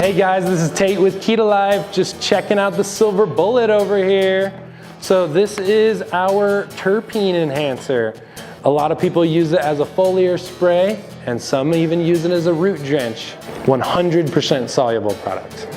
Hey guys, this is Tate with Key to Life, just checking out the Silver Bullet over here. So this is our terpene enhancer. A lot of people use it as a foliar spray, and some even use it as a root drench. 100% soluble product.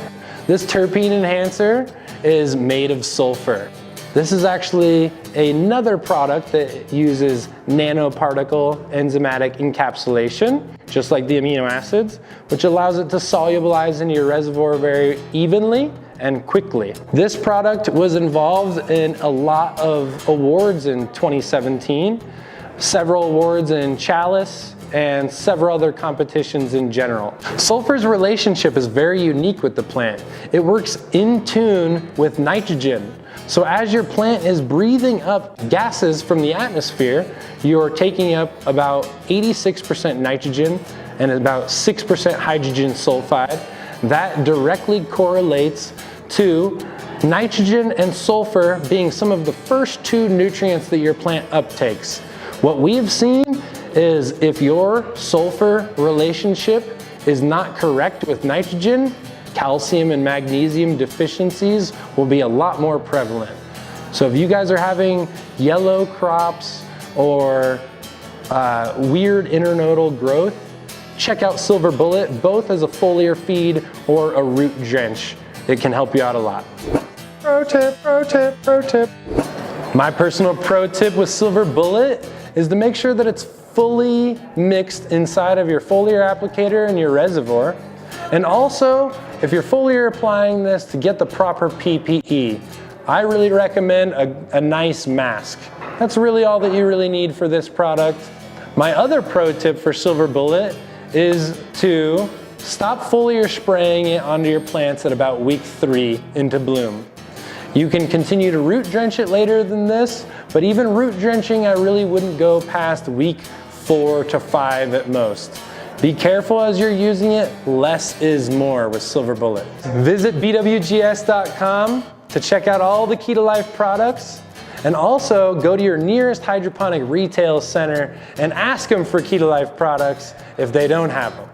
This terpene enhancer is made of sulfur. This is actually another product that uses nanoparticle enzymatic encapsulation, just like the amino acids, which allows it to solubilize in your reservoir very evenly and quickly. This product was involved in a lot of awards in 2017, several awards in Chalice, and several other competitions in general. Sulfur's relationship is very unique with the plant. It works in tune with nitrogen. So as your plant is breathing up gases from the atmosphere, you're taking up about 86% nitrogen and about 6% hydrogen sulfide. That directly correlates to nitrogen and sulfur being some of the first two nutrients that your plant uptakes. What we've seen is if your sulfur relationship is not correct with nitrogen, calcium and magnesium deficiencies will be a lot more prevalent. So if you guys are having yellow crops or weird internodal growth, check out Silver Bullet, both as a foliar feed or a root drench. It can help you out a lot. Pro tip, pro tip, pro tip. My personal pro tip with Silver Bullet is to make sure that it's fully mixed inside of your foliar applicator and your reservoir. And also, if you're foliar applying this, to get the proper PPE. I really recommend a nice mask. That's really all that you really need for this product. My other pro tip for Silver Bullet is to stop foliar spraying it onto your plants at about week 3 into bloom. You can continue to root drench it later than this, but even root drenching, I really wouldn't go past week 4 to 5 at most. Be careful as you're using it, less is more with Silver Bullet. Visit BWGS.com to check out all the Key to Life products, and also go to your nearest hydroponic retail center and ask them for Key to Life products if they don't have them.